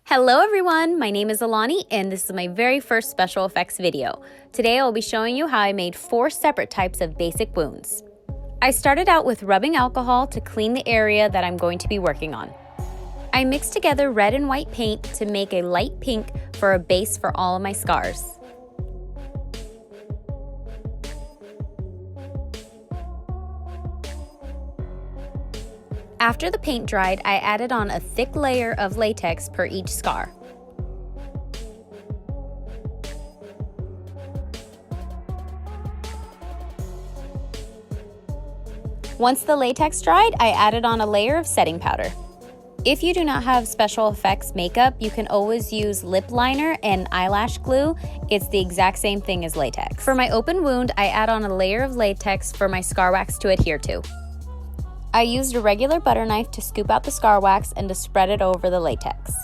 Hello everyone, my name is Alani and this is my very first special effects video. Today I'll be showing you how I made 4 separate types of basic wounds. I started out with rubbing alcohol to clean the area that I'm going to be working on. I mixed together red and white paint to make a light pink for a base for all of my scars. After the paint dried, I added on a thick layer of latex per each scar. Once the latex dried, I added on a layer of setting powder. If you do not have special effects makeup, you can always use lip liner and eyelash glue. It's the exact same thing as latex. For my open wound, I add on a layer of latex for my scar wax to adhere to. I used a regular butter knife to scoop out the scar wax and to spread it over the latex.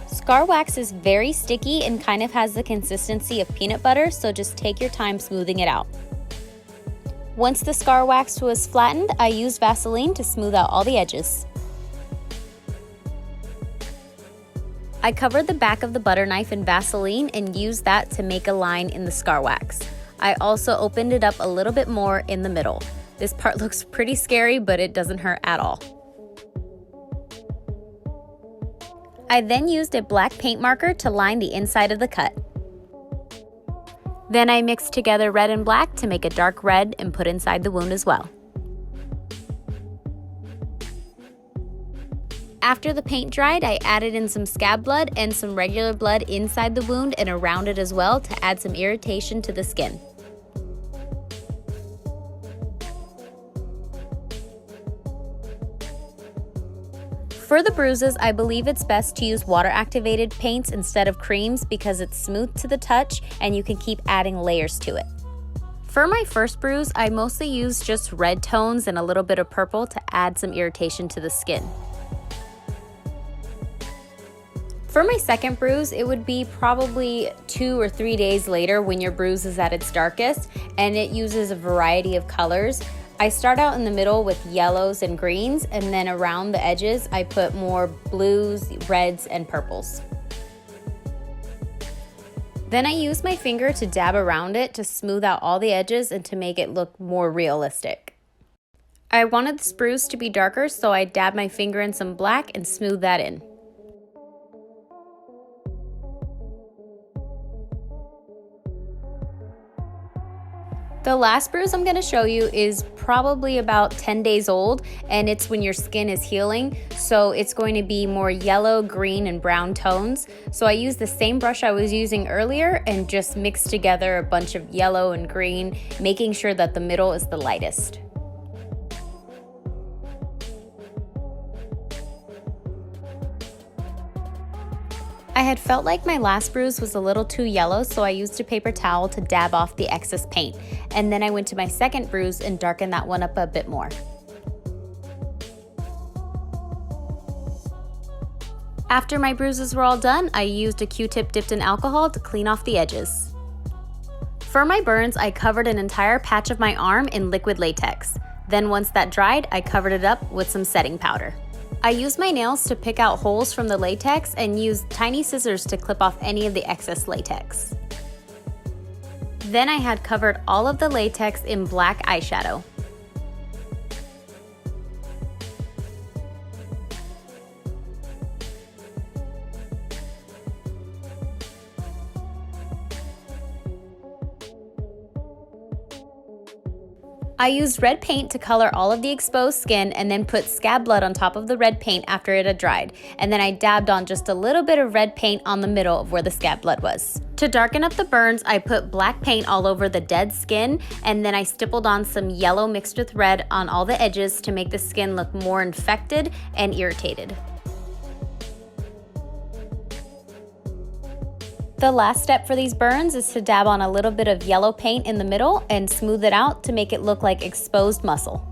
Scar wax is very sticky and kind of has the consistency of peanut butter, so just take your time smoothing it out. Once the scar wax was flattened, I used Vaseline to smooth out all the edges. I covered the back of the butter knife in Vaseline and used that to make a line in the scar wax. I also opened it up a little bit more in the middle. This part looks pretty scary, but it doesn't hurt at all. I then used a black paint marker to line the inside of the cut. Then I mixed together red and black to make a dark red and put inside the wound as well. After the paint dried, I added in some scab blood and some regular blood inside the wound and around it as well to add some irritation to the skin. For the bruises, I believe it's best to use water-activated paints instead of creams because it's smooth to the touch and you can keep adding layers to it. For my first bruise, I mostly used just red tones and a little bit of purple to add some irritation to the skin. For my second bruise, it would be probably 2 or 3 days later when your bruise is at its darkest, and it uses a variety of colors. I start out in the middle with yellows and greens, and then around the edges I put more blues, reds, and purples. Then I use my finger to dab around it to smooth out all the edges and to make it look more realistic. I wanted the bruise to be darker, so I dabbed my finger in some black and smoothed that in. The last bruise I'm going to show you is probably about 10 days old, and it's when your skin is healing, so it's going to be more yellow, green, and brown tones. So I used the same brush I was using earlier and just mixed together a bunch of yellow and green, making sure that the middle is the lightest. I had felt like my last bruise was a little too yellow, so I used a paper towel to dab off the excess paint. And then I went to my second bruise and darkened that one up a bit more. After my bruises were all done, I used a Q-tip dipped in alcohol to clean off the edges. For my burns, I covered an entire patch of my arm in liquid latex. Then once that dried, I covered it up with some setting powder. I used my nails to pick out holes from the latex and used tiny scissors to clip off any of the excess latex. Then I had covered all of the latex in black eyeshadow. I used red paint to color all of the exposed skin and then put scab blood on top of the red paint after it had dried, and then I dabbed on just a little bit of red paint on the middle of where the scab blood was. To darken up the burns, I put black paint all over the dead skin, and then I stippled on some yellow mixed with red on all the edges to make the skin look more infected and irritated. The last step for these burns is to dab on a little bit of yellow paint in the middle and smooth it out to make it look like exposed muscle.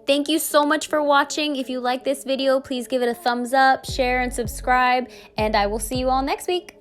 Thank you so much for watching. If you like this video, please give it a thumbs up, share, and subscribe, and I will see you all next week.